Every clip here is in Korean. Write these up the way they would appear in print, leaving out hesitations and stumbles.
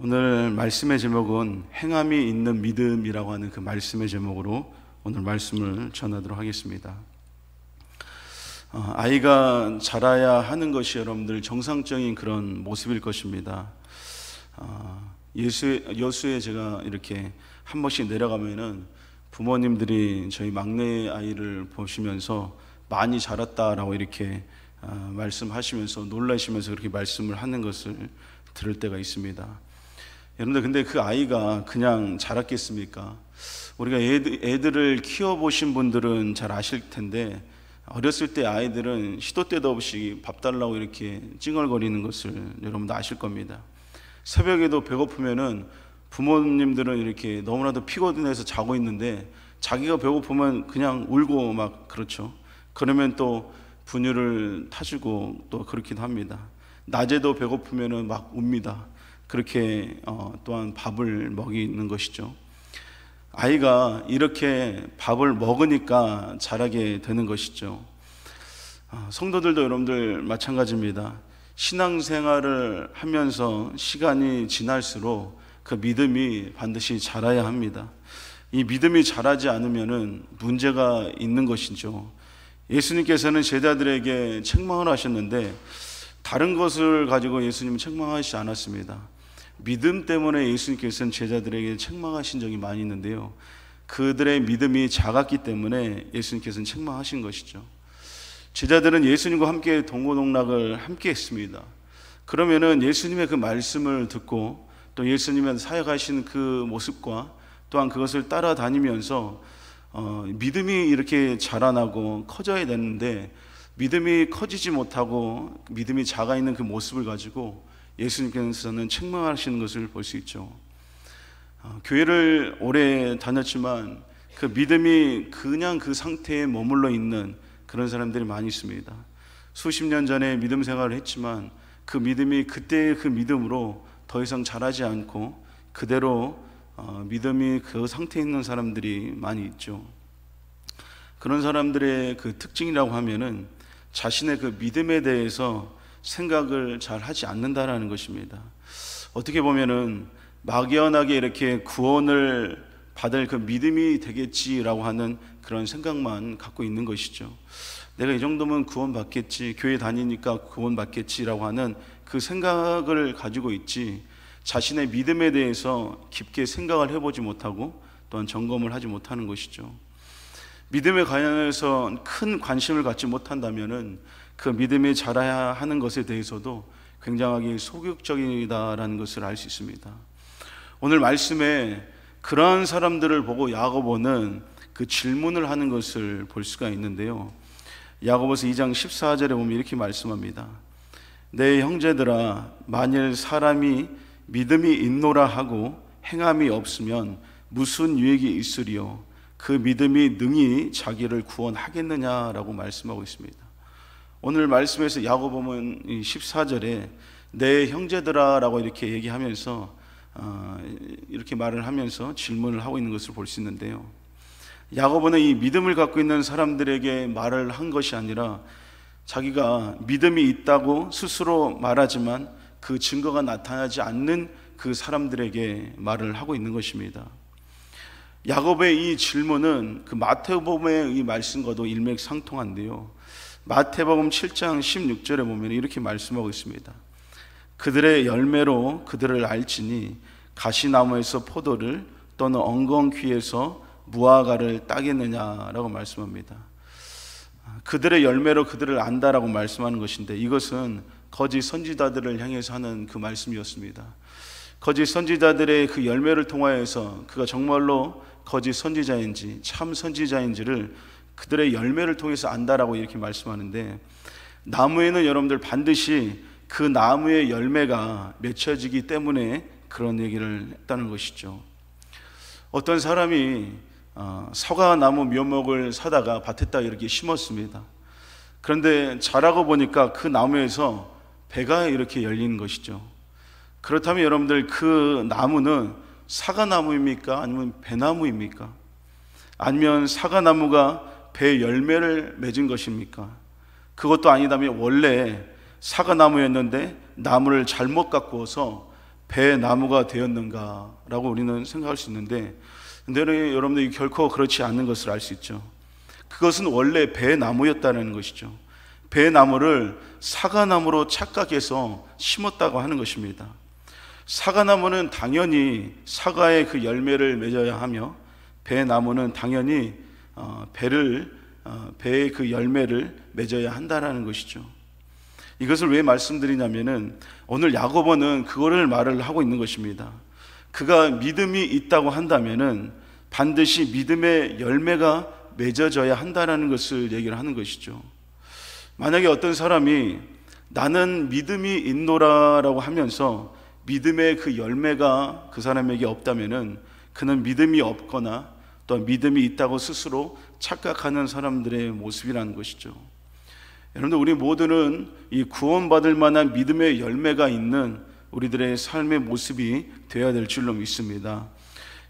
오늘 말씀의 제목은 행함이 있는 믿음이라고 하는 그 말씀의 제목으로 오늘 말씀을 전하도록 하겠습니다. 아이가 자라야 하는 것이 여러분들 정상적인 그런 모습일 것입니다. 여수에 제가 이렇게 한 번씩 내려가면은 부모님들이 저희 막내 아이를 보시면서 많이 자랐다라고 이렇게 말씀하시면서 놀라시면서 그렇게 말씀을 하는 것을 들을 때가 있습니다. 여러분들, 근데 그 아이가 그냥 자랐겠습니까? 우리가 애들을 키워보신 분들은 잘 아실 텐데, 어렸을 때 아이들은 시도 때도 없이 밥 달라고 이렇게 찡얼거리는 것을 여러분도 아실 겁니다. 새벽에도 배고프면은 부모님들은 이렇게 너무나도 피곤해서 자고 있는데 자기가 배고프면 그냥 울고 막 그렇죠. 그러면 또 분유를 타주고 또 그렇기도 합니다. 낮에도 배고프면은 막 웁니다. 그렇게 또한 밥을 먹이는 것이죠. 아이가 이렇게 밥을 먹으니까 자라게 되는 것이죠. 성도들도 여러분들 마찬가지입니다. 신앙생활을 하면서 시간이 지날수록 그 믿음이 반드시 자라야 합니다. 이 믿음이 자라지 않으면은 문제가 있는 것이죠. 예수님께서는 제자들에게 책망을 하셨는데 다른 것을 가지고 예수님은 책망하시지 않았습니다. 믿음 때문에 예수님께서는 제자들에게 책망하신 적이 많이 있는데요, 그들의 믿음이 작았기 때문에 예수님께서는 책망하신 것이죠. 제자들은 예수님과 함께 동고동락을 함께 했습니다. 그러면은 예수님의 그 말씀을 듣고 또 예수님의 사역하신 그 모습과 또한 그것을 따라다니면서 믿음이 이렇게 자라나고 커져야 되는데 믿음이 커지지 못하고 믿음이 작아 있는 그 모습을 가지고 예수님께서는 책망하시는 것을 볼 수 있죠. 교회를 오래 다녔지만 그 믿음이 그냥 그 상태에 머물러 있는 그런 사람들이 많이 있습니다. 수십 년 전에 믿음 생활을 했지만 그 믿음이 그때의 그 믿음으로 더 이상 자라지 않고 그대로 믿음이 그 상태에 있는 사람들이 많이 있죠. 그런 사람들의 그 특징이라고 하면은 자신의 그 믿음에 대해서 생각을 잘 하지 않는다라는 것입니다. 어떻게 보면은 막연하게 이렇게 구원을 받을 그 믿음이 되겠지라고 하는 그런 생각만 갖고 있는 것이죠. 내가 이 정도면 구원받겠지, 교회 다니니까 구원받겠지라고 하는 그 생각을 가지고 있지, 자신의 믿음에 대해서 깊게 생각을 해보지 못하고 또한 점검을 하지 못하는 것이죠. 믿음에 관해서 큰 관심을 갖지 못한다면은 그 믿음이 자라야 하는 것에 대해서도 굉장하게 소극적이다라는 것을 알 수 있습니다. 오늘 말씀에 그러한 사람들을 보고 야고보는 그 질문을 하는 것을 볼 수가 있는데요, 야고보서 2장 14절에 보면 이렇게 말씀합니다. 내 형제들아, 만일 사람이 믿음이 있노라 하고 행함이 없으면 무슨 유익이 있으리요? 그 믿음이 능히 자기를 구원하겠느냐라고 말씀하고 있습니다. 오늘 말씀에서 야고보는 14절에 내 형제들아 라고 이렇게 얘기하면서 이렇게 말을 하면서 질문을 하고 있는 것을 볼 수 있는데요, 야고보는 이 믿음을 갖고 있는 사람들에게 말을 한 것이 아니라 자기가 믿음이 있다고 스스로 말하지만 그 증거가 나타나지 않는 그 사람들에게 말을 하고 있는 것입니다. 야고보의 이 질문은 그 마태복음의 이 말씀과도 일맥상통한데요, 마태복음 7장 16절에 보면 이렇게 말씀하고 있습니다. 그들의 열매로 그들을 알지니 가시나무에서 포도를 또는 엉겅퀴에서 무화과를 따겠느냐라고 말씀합니다. 그들의 열매로 그들을 안다라고 말씀하는 것인데, 이것은 거짓 선지자들을 향해서 하는 그 말씀이었습니다. 거짓 선지자들의 그 열매를 통하여서 그가 정말로 거짓 선지자인지 참 선지자인지를 그들의 열매를 통해서 안다라고 이렇게 말씀하는데, 나무에는 여러분들 반드시 그 나무의 열매가 맺혀지기 때문에 그런 얘기를 했다는 것이죠. 어떤 사람이 사과나무 묘목을 사다가 밭에다 이렇게 심었습니다. 그런데 자라고 보니까 그 나무에서 배가 이렇게 열리는 것이죠. 그렇다면 여러분들, 그 나무는 사과나무입니까? 아니면 배나무입니까? 아니면 사과나무가 배 열매를 맺은 것입니까? 그것도 아니다면 원래 사과나무였는데 나무를 잘못 가꾸어서 배나무가 되었는가라고 우리는 생각할 수 있는데, 근데 여러분들이 결코 그렇지 않는 것을 알 수 있죠. 그것은 원래 배나무였다는 것이죠. 배나무를 사과나무로 착각해서 심었다고 하는 것입니다. 사과나무는 당연히 사과의 그 열매를 맺어야 하며, 배나무는 당연히 배의 그 열매를 맺어야 한다는 것이죠. 이것을 왜 말씀드리냐면은 오늘 야고보는 그거를 말을 하고 있는 것입니다. 그가 믿음이 있다고 한다면은 반드시 믿음의 열매가 맺어져야 한다는 것을 얘기를 하는 것이죠. 만약에 어떤 사람이 나는 믿음이 있노라라고 하면서 믿음의 그 열매가 그 사람에게 없다면은 그는 믿음이 없거나 또 믿음이 있다고 스스로 착각하는 사람들의 모습이라는 것이죠. 여러분들, 우리 모두는 이 구원받을 만한 믿음의 열매가 있는 우리들의 삶의 모습이 되어야 될 줄로 믿습니다.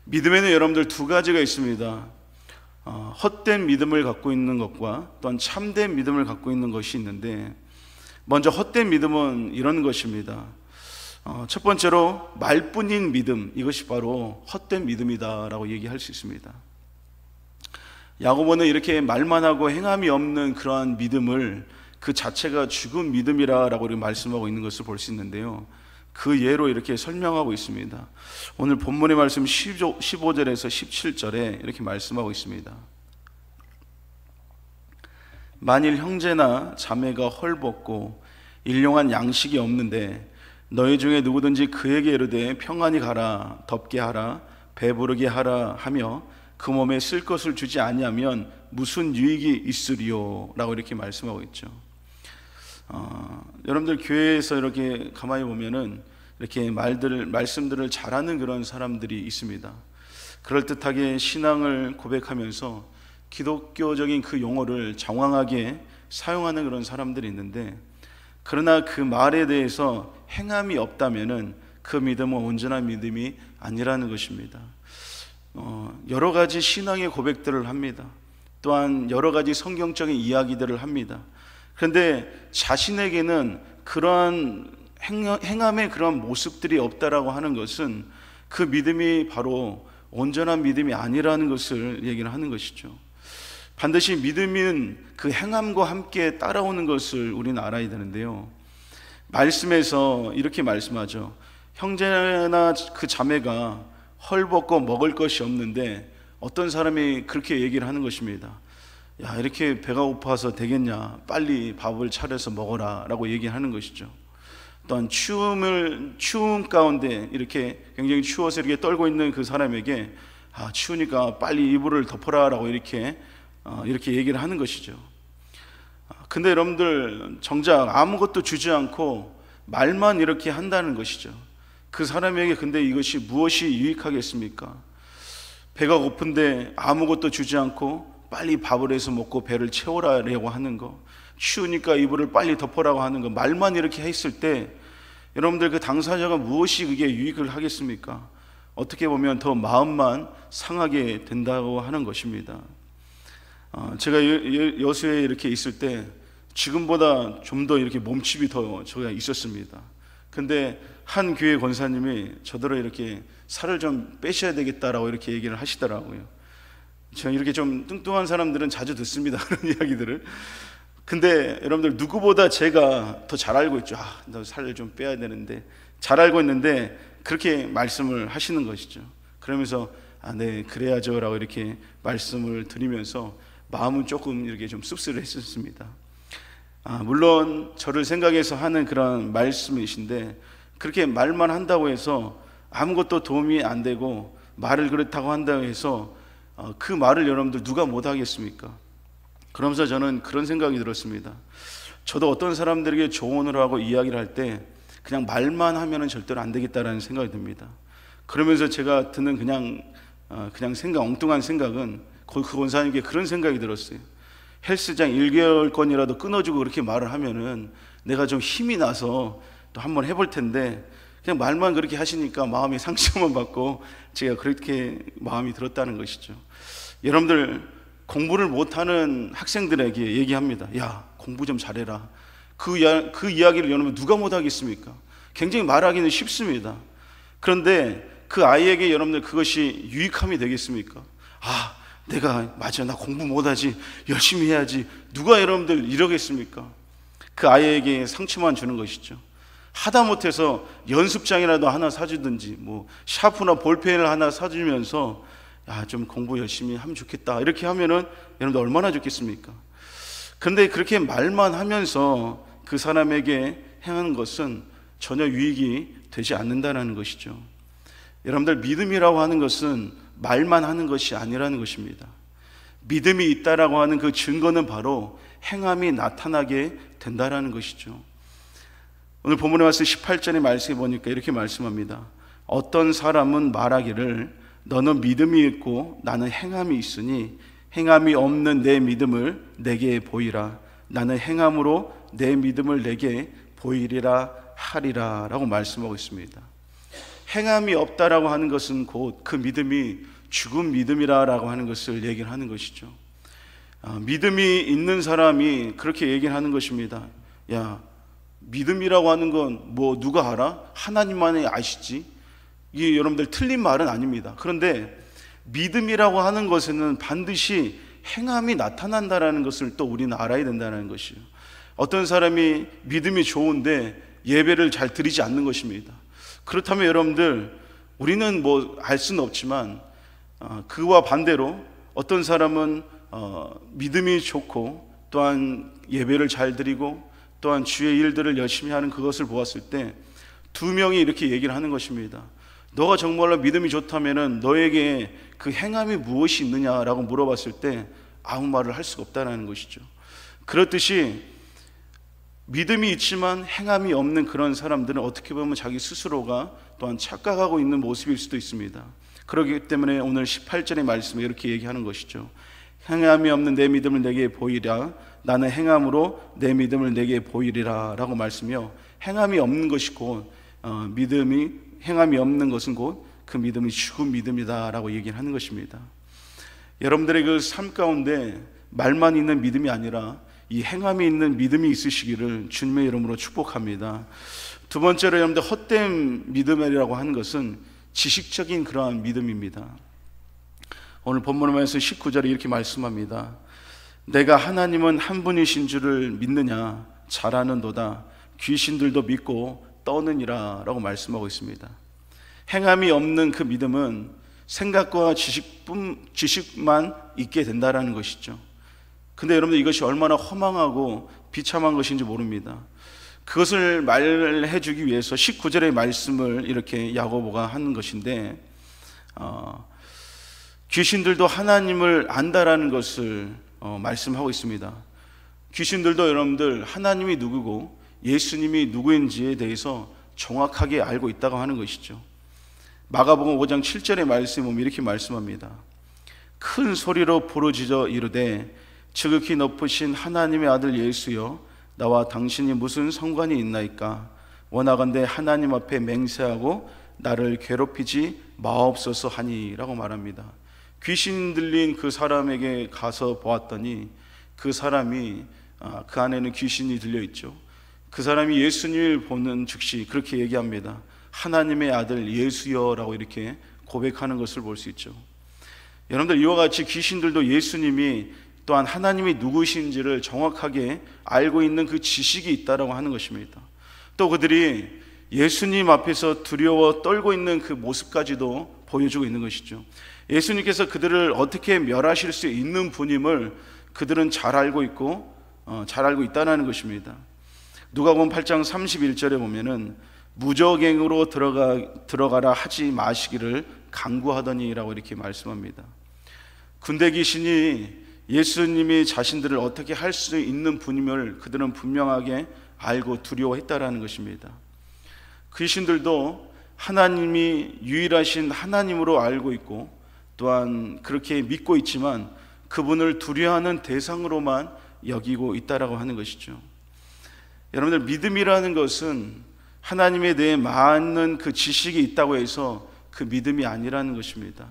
믿음에는 여러분들 두 가지가 있습니다. 헛된 믿음을 갖고 있는 것과 또한 참된 믿음을 갖고 있는 것이 있는데, 먼저 헛된 믿음은 이런 것입니다. 첫 번째로 말뿐인 믿음, 이것이 바로 헛된 믿음이다라고 얘기할 수 있습니다. 야고보는 이렇게 말만 하고 행함이 없는 그러한 믿음을 그 자체가 죽은 믿음이라고 말씀하고 있는 것을 볼 수 있는데요, 그 예로 이렇게 설명하고 있습니다. 오늘 본문의 말씀 15절에서 17절에 이렇게 말씀하고 있습니다. 만일 형제나 자매가 헐벗고 일용한 양식이 없는데 너희 중에 누구든지 그에게 이르되 평안히 가라, 덥게 하라, 배부르게 하라 하며 그 몸에 쓸 것을 주지 아니하면 무슨 유익이 있으리요? 라고 이렇게 말씀하고 있죠. 여러분들 교회에서 이렇게 가만히 보면은 이렇게 말씀들을 잘하는 그런 사람들이 있습니다. 그럴듯하게 신앙을 고백하면서 기독교적인 그 용어를 장황하게 사용하는 그런 사람들이 있는데, 그러나 그 말에 대해서 행함이 없다면은 그 믿음은 온전한 믿음이 아니라는 것입니다. 여러 가지 신앙의 고백들을 합니다. 또한 여러 가지 성경적인 이야기들을 합니다. 그런데 자신에게는 그러한 행함의 그런 모습들이 없다라고 하는 것은 그 믿음이 바로 온전한 믿음이 아니라는 것을 얘기를 하는 것이죠. 반드시 믿음은 그 행함과 함께 따라오는 것을 우리는 알아야 되는데요, 말씀에서 이렇게 말씀하죠. 형제나 그 자매가 헐벗고 먹을 것이 없는데 어떤 사람이 그렇게 얘기를 하는 것입니다. 야, 이렇게 배가 고파서 되겠냐, 빨리 밥을 차려서 먹어라 라고 얘기하는 것이죠. 또한 추움 가운데 이렇게 굉장히 추워서 이렇게 떨고 있는 그 사람에게 추우니까 빨리 이불을 덮어라 라고 이렇게 얘기를 하는 것이죠. 근데 여러분들, 정작 아무것도 주지 않고 말만 이렇게 한다는 것이죠. 그 사람에게 근데 이것이 무엇이 유익하겠습니까? 배가 고픈데 아무것도 주지 않고 빨리 밥을 해서 먹고 배를 채우라고 하는 거, 추우니까 이불을 빨리 덮으라고 하는 거, 말만 이렇게 했을 때 여러분들 그 당사자가 무엇이 그게 유익을 하겠습니까? 어떻게 보면 더 마음만 상하게 된다고 하는 것입니다. 제가 여수에 이렇게 있을 때 지금보다 좀 더 이렇게 몸집이 더 제가 있었습니다. 근데 한 교회 권사님이 저더러 이렇게 살을 좀 빼셔야 되겠다라고 이렇게 얘기를 하시더라고요. 제가 이렇게 좀 뚱뚱한 사람들은 자주 듣습니다, 그런 이야기들을. 근데 여러분들, 누구보다 제가 더 잘 알고 있죠. 너 살을 좀 빼야 되는데, 잘 알고 있는데 그렇게 말씀을 하시는 것이죠. 그러면서 네, 그래야죠 라고 이렇게 말씀을 드리면서 마음은 조금 이렇게 좀 씁쓸했었습니다. 물론 저를 생각해서 하는 그런 말씀이신데, 그렇게 말만 한다고 해서 아무것도 도움이 안 되고 말을 그렇다고 한다고 해서 그 말을 여러분들 누가 못 하겠습니까? 그러면서 저는 그런 생각이 들었습니다. 저도 어떤 사람들에게 조언을 하고 이야기를 할 때 그냥 말만 하면은 절대로 안 되겠다라는 생각이 듭니다. 그러면서 제가 드는 그냥 엉뚱한 생각은, 그 권사님께 그런 생각이 들었어요. 헬스장 1개월권이라도 끊어주고 그렇게 말을 하면은 내가 좀 힘이 나서 또 한번 해볼 텐데, 그냥 말만 그렇게 하시니까 마음이 상처만 받고 제가 그렇게 마음이 들었다는 것이죠. 여러분들, 공부를 못하는 학생들에게 얘기합니다. 야, 공부 좀 잘해라. 그 이야기를 여러분 누가 못하겠습니까? 굉장히 말하기는 쉽습니다. 그런데 그 아이에게 여러분들 그것이 유익함이 되겠습니까? 맞아, 나 공부 못하지, 열심히 해야지. 누가 여러분들 이러겠습니까? 그 아이에게 상처만 주는 것이죠. 하다못해서 연습장이라도 하나 사주든지 샤프나 볼펜을 하나 사주면서 좀 공부 열심히 하면 좋겠다, 이렇게 하면은 여러분들 얼마나 좋겠습니까? 그런데 그렇게 말만 하면서 그 사람에게 행하는 것은 전혀 유익이 되지 않는다는 것이죠. 여러분들, 믿음이라고 하는 것은 말만 하는 것이 아니라는 것입니다. 믿음이 있다라고 하는 그 증거는 바로 행함이 나타나게 된다라는 것이죠. 오늘 본문에 와서 18절의 말씀에 보니까 이렇게 말씀합니다. 어떤 사람은 말하기를 너는 믿음이 있고 나는 행함이 있으니 행함이 없는 내 믿음을 내게 보이라. 나는 행함으로 내 믿음을 내게 보이리라 하리라 라고 말씀하고 있습니다. 행함이 없다라고 하는 것은 곧 그 믿음이 죽은 믿음이라고 하는 것을 얘기를 하는 것이죠. 믿음이 있는 사람이 그렇게 얘기를 하는 것입니다. 믿음이라고 하는 건 누가 알아? 하나님만이 아시지. 이게 여러분들 틀린 말은 아닙니다. 그런데 믿음이라고 하는 것에는 반드시 행함이 나타난다라는 것을 또 우리는 알아야 된다는 것이에요. 어떤 사람이 믿음이 좋은데 예배를 잘 드리지 않는 것입니다. 그렇다면 여러분들, 우리는 알 수는 없지만 그와 반대로 어떤 사람은 믿음이 좋고 또한 예배를 잘 드리고 또한 주의 일들을 열심히 하는 그것을 보았을 때 두 명이 이렇게 얘기를 하는 것입니다. 너가 정말로 믿음이 좋다면 너에게 그 행함이 무엇이 있느냐라고 물어봤을 때 아무 말을 할 수가 없다는 것이죠. 그렇듯이 믿음이 있지만 행함이 없는 그런 사람들은 어떻게 보면 자기 스스로가 또한 착각하고 있는 모습일 수도 있습니다. 그렇기 때문에 오늘 18절의 말씀에 이렇게 얘기하는 것이죠. 행함이 없는 내 믿음을 내게 보이라. 나는 행함으로 내 믿음을 내게 보이리라 라고 말씀이요, 행함이 없는 것이 곧 행함이 없는 것은 곧 그 믿음이 죽은 믿음이다 라고 얘기를 하는 것입니다. 여러분들의 그 삶 가운데 말만 있는 믿음이 아니라 이 행함이 있는 믿음이 있으시기를 주님의 이름으로 축복합니다. 두 번째로 여러분들, 헛된 믿음이라고 하는 것은 지식적인 그러한 믿음입니다. 오늘 본문에서 19절에 이렇게 말씀합니다. 내가 하나님은 한 분이신 줄을 믿느냐? 잘 아는도다. 귀신들도 믿고 떠느니라 라고 말씀하고 있습니다. 행함이 없는 그 믿음은 생각과 지식만 있게 된다라는 것이죠. 근데 여러분들, 이것이 얼마나 허망하고 비참한 것인지 모릅니다. 그것을 말해 주기 위해서 19절의 말씀을 이렇게 야고보가 하는 것인데, 귀신들도 하나님을 안다라는 것을 말씀하고 있습니다. 귀신들도 여러분들 하나님이 누구고 예수님이 누구인지에 대해서 정확하게 알고 있다고 하는 것이죠. 마가복음 5장 7절의 말씀에 보면 이렇게 말씀합니다. 큰 소리로 부르짖어 이르되 지극히 높으신 하나님의 아들 예수여, 나와 당신이 무슨 상관이 있나이까? 원하건대 하나님 앞에 맹세하고 나를 괴롭히지 마옵소서 하니 라고 말합니다. 귀신 들린 그 사람에게 가서 보았더니 그 사람이 그 안에는 귀신이 들려있죠. 그 사람이 예수님을 보는 즉시 그렇게 얘기합니다. 하나님의 아들 예수여 라고 이렇게 고백하는 것을 볼 수 있죠. 여러분들, 이와 같이 귀신들도 예수님이 또한 하나님이 누구신지를 정확하게 알고 있는 그 지식이 있다라고 하는 것입니다. 또 그들이 예수님 앞에서 두려워 떨고 있는 그 모습까지도 보여주고 있는 것이죠. 예수님께서 그들을 어떻게 멸하실 수 있는 분임을 그들은 잘 알고 있고 잘 알고 있다는 것입니다. 누가복음 8장 31절에 보면은 무저갱으로 들어가라 하지 마시기를 강구하더니라고 이렇게 말씀합니다. 군대 귀신이 예수님이 자신들을 어떻게 할 수 있는 분임을 그들은 분명하게 알고 두려워했다라는 것입니다. 귀신들도 하나님이 유일하신 하나님으로 알고 있고 또한 그렇게 믿고 있지만 그분을 두려워하는 대상으로만 여기고 있다라고 하는 것이죠. 여러분들, 믿음이라는 것은 하나님에 대해 많은 그 지식이 있다고 해서 그 믿음이 아니라는 것입니다.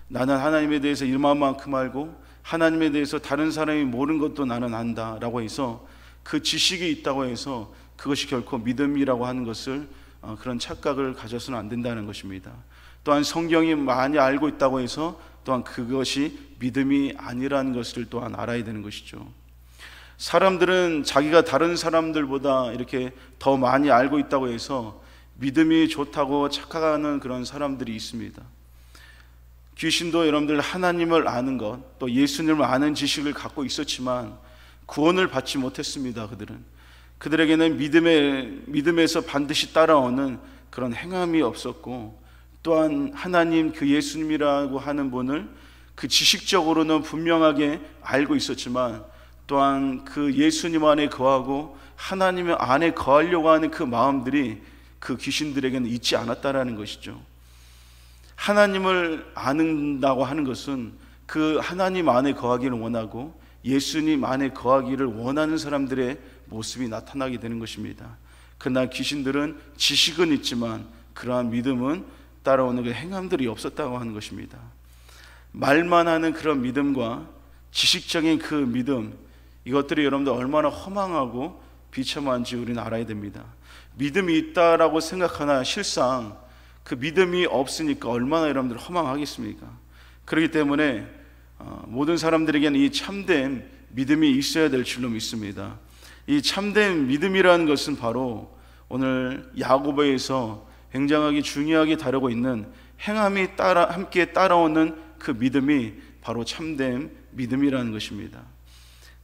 나는 하나님에 대해서 이만큼 알고 하나님에 대해서 다른 사람이 모르는 것도 나는 안다 라고 해서 그 지식이 있다고 해서 그것이 결코 믿음이라고 하는 것을 그런 착각을 가져서는 안 된다는 것입니다. 또한 성경이 많이 알고 있다고 해서 또한 그것이 믿음이 아니라는 것을 또한 알아야 되는 것이죠. 사람들은 자기가 다른 사람들보다 이렇게 더 많이 알고 있다고 해서 믿음이 좋다고 착각하는 그런 사람들이 있습니다. 귀신도 여러분들 하나님을 아는 것, 또 예수님을 아는 지식을 갖고 있었지만 구원을 받지 못했습니다. 그들에게는 믿음에서 반드시 따라오는 그런 행함이 없었고, 또한 하나님 그 예수님이라고 하는 분을 그 지식적으로는 분명하게 알고 있었지만 또한 그 예수님 안에 거하고 하나님 안에 거하려고 하는 그 마음들이 그 귀신들에게는 있지 않았다라는 것이죠. 하나님을 아는다고 하는 것은 그 하나님 안에 거하기를 원하고 예수님 안에 거하기를 원하는 사람들의 모습이 나타나게 되는 것입니다. 그러나 귀신들은 지식은 있지만 그러한 믿음은 따라오는 그 행함들이 없었다고 하는 것입니다. 말만 하는 그런 믿음과 지식적인 그 믿음, 이것들이 여러분들 얼마나 허망하고 비참한지 우리는 알아야 됩니다. 믿음이 있다라고 생각하나 실상 그 믿음이 없으니까 얼마나 여러분들 허망하겠습니까? 그렇기 때문에 모든 사람들에게는 이 참된 믿음이 있어야 될 줄로 믿습니다. 이 참된 믿음이라는 것은 바로 오늘 야고보에서 굉장하게 중요하게 다루고 있는 행함이 함께 따라오는 그 믿음이 바로 참된 믿음이라는 것입니다.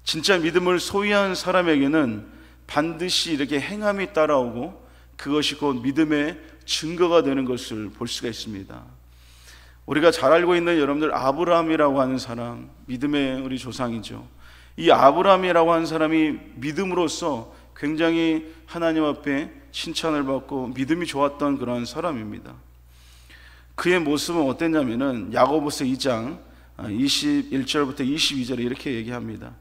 진짜 믿음을 소유한 사람에게는 반드시 이렇게 행함이 따라오고 그것이 곧 믿음의 증거가 되는 것을 볼 수가 있습니다. 우리가 잘 알고 있는 여러분들 아브라함이라고 하는 사람, 믿음의 우리 조상이죠. 이 아브라함이라고 하는 사람이 믿음으로써 굉장히 하나님 앞에 칭찬을 받고 믿음이 좋았던 그런 사람입니다. 그의 모습은 어땠냐면은 야고보서 2장 21절부터 22절에 이렇게 얘기합니다.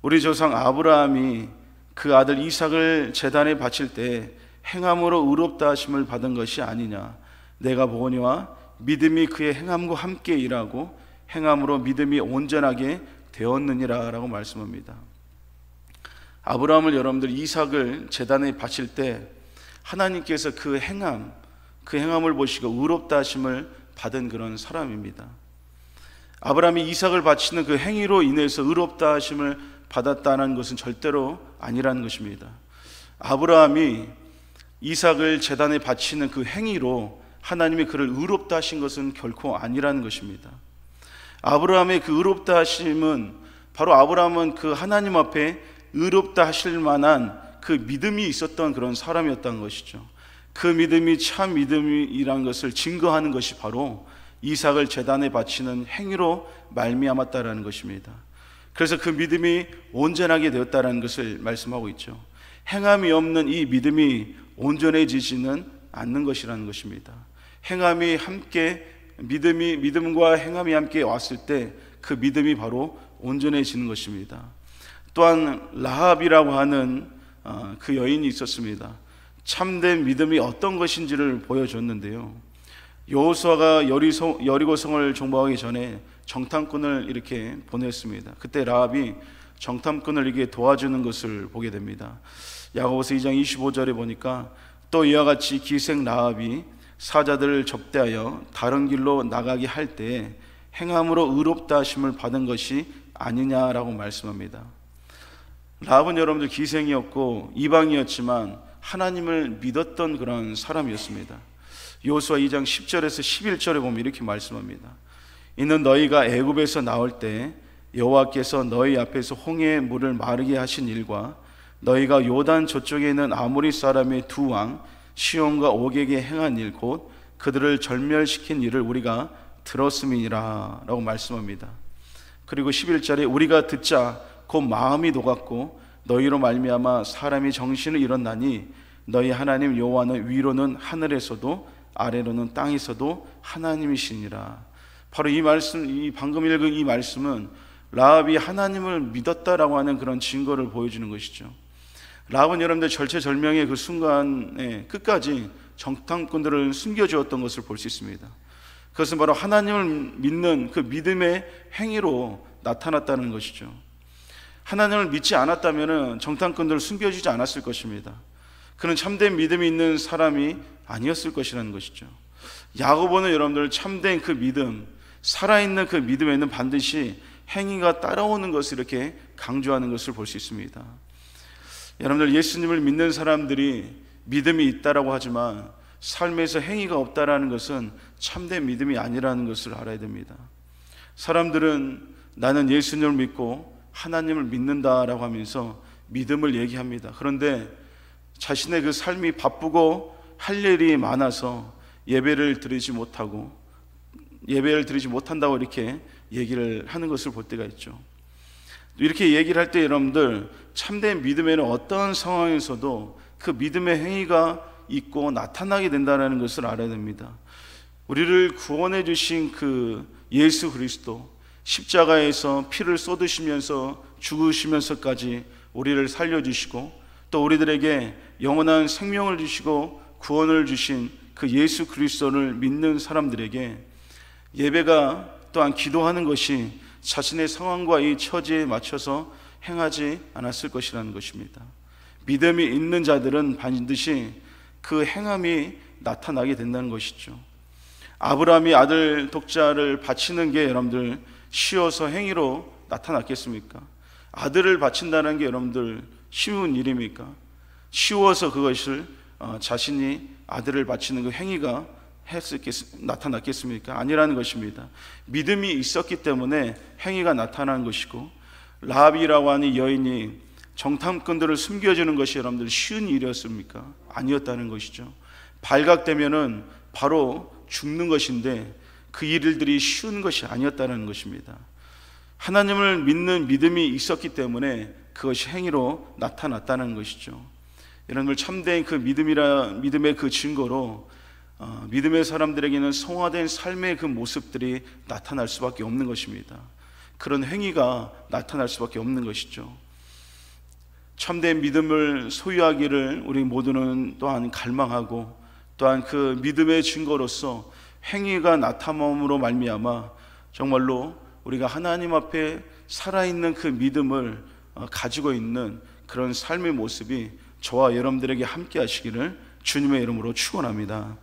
우리 조상 아브라함이 그 아들 이삭을 제단에 바칠 때 행함으로 의롭다 하심을 받은 것이 아니냐. 내가 보거니와 믿음이 그의 행함과 함께 일하고 행함으로 믿음이 온전하게 되었느니라 라고 말씀합니다. 아브라함을 여러분들 이삭을 제단에 바칠 때 하나님께서 그 행함을 보시고 의롭다 하심을 받은 그런 사람입니다. 아브라함이 이삭을 바치는 그 행위로 인해서 의롭다 하심을 받았다는 것은 절대로 아니라는 것입니다. 아브라함이 이삭을 제단에 바치는 그 행위로 하나님이 그를 의롭다 하신 것은 결코 아니라는 것입니다. 아브라함의 그 의롭다 하심은 바로 아브라함은 그 하나님 앞에 의롭다 하실 만한 그 믿음이 있었던 그런 사람이었다는 것이죠. 그 믿음이 참 믿음이라는 것을 증거하는 것이 바로 이삭을 제단에 바치는 행위로 말미암았다라는 것입니다. 그래서 그 믿음이 온전하게 되었다라는 것을 말씀하고 있죠. 행함이 없는 이 믿음이 온전해지지는 않는 것이라는 것입니다. 행함이 함께 믿음과 행함이 함께 왔을 때 그 믿음이 바로 온전해지는 것입니다. 또한 라합이라고 하는 그 여인이 있었습니다. 참된 믿음이 어떤 것인지를 보여줬는데요. 여호수아가 여리고성을 정복하기 전에 정탐꾼을 이렇게 보냈습니다. 그때 라합이 정탐꾼을 이렇게 도와주는 것을 보게 됩니다. 야고보서 2장 25절에 보니까 또 이와 같이 기생 라합이 사자들을 접대하여 다른 길로 나가게 할 때에 행함으로 의롭다 하심을 받은 것이 아니냐라고 말씀합니다. 라합은 여러분들 기생이었고 이방이었지만 하나님을 믿었던 그런 사람이었습니다. 여호수아 2장 10절에서 11절에 보면 이렇게 말씀합니다. 이는 너희가 애굽에서 나올 때 여호와께서 너희 앞에서 홍해의 물을 마르게 하신 일과 너희가 요단 저쪽에 있는 아모리 사람의 두 왕 시온과 옥에게 행한 일 곧 그들을 절멸시킨 일을 우리가 들었음이니라 라고 말씀합니다. 그리고 11절에 우리가 듣자 곧 마음이 녹았고 너희로 말미암아 사람이 정신을 잃었나니 너희 하나님 여호와는 위로는 하늘에서도 아래로는 땅에서도 하나님이시니라. 바로 이 말씀, 이 방금 읽은 이 말씀은 라합이 하나님을 믿었다라고 하는 그런 증거를 보여주는 것이죠. 라합은 여러분들 절체절명의 그 순간에 끝까지 정탐꾼들을 숨겨주었던 것을 볼 수 있습니다. 그것은 바로 하나님을 믿는 그 믿음의 행위로 나타났다는 것이죠. 하나님을 믿지 않았다면 정탐꾼들을 숨겨주지 않았을 것입니다. 그는 참된 믿음이 있는 사람이 아니었을 것이라는 것이죠. 야고보는 여러분들 참된 그 믿음, 살아있는 그 믿음에는 반드시 행위가 따라오는 것을 이렇게 강조하는 것을 볼 수 있습니다. 여러분들, 예수님을 믿는 사람들이 믿음이 있다라고 하지만 삶에서 행위가 없다라는 것은 참된 믿음이 아니라는 것을 알아야 됩니다. 사람들은 나는 예수님을 믿고 하나님을 믿는다라고 하면서 믿음을 얘기합니다. 그런데 자신의 그 삶이 바쁘고 할 일이 많아서 예배를 드리지 못한다고 이렇게 얘기를 하는 것을 볼 때가 있죠. 이렇게 얘기를 할 때 여러분들, 참된 믿음에는 어떤 상황에서도 그 믿음의 행위가 있고 나타나게 된다는 것을 알아야 됩니다. 우리를 구원해 주신 그 예수 그리스도, 십자가에서 피를 쏟으시면서 죽으시면서까지 우리를 살려주시고 또 우리들에게 영원한 생명을 주시고 구원을 주신 그 예수 그리스도를 믿는 사람들에게 예배가 또한 기도하는 것이 자신의 상황과 이 처지에 맞춰서 행하지 않았을 것이라는 것입니다. 믿음이 있는 자들은 반드시 그 행함이 나타나게 된다는 것이죠. 아브라함이 아들 독자를 바치는 게 여러분들 쉬워서 행위로 나타났겠습니까? 아들을 바친다는 게 여러분들 쉬운 일입니까? 쉬워서 그것을 자신이 아들을 바치는 그 행위가 나타났겠습니까? 아니라는 것입니다. 믿음이 있었기 때문에 행위가 나타난 것이고, 라합이라고 하는 여인이 정탐꾼들을 숨겨주는 것이 여러분들 쉬운 일이었습니까? 아니었다는 것이죠. 발각되면은 바로 죽는 것인데 그 일들이 쉬운 것이 아니었다는 것입니다. 하나님을 믿는 믿음이 있었기 때문에 그것이 행위로 나타났다는 것이죠. 여러분들, 참된 그 믿음의 그 증거로 믿음의 사람들에게는 성화된 삶의 그 모습들이 나타날 수밖에 없는 것입니다. 그런 행위가 나타날 수밖에 없는 것이죠. 참된 믿음을 소유하기를 우리 모두는 또한 갈망하고, 또한 그 믿음의 증거로서 행위가 나타남으로 말미암아 정말로 우리가 하나님 앞에 살아있는 그 믿음을 가지고 있는 그런 삶의 모습이 저와 여러분들에게 함께 하시기를 주님의 이름으로 축원합니다.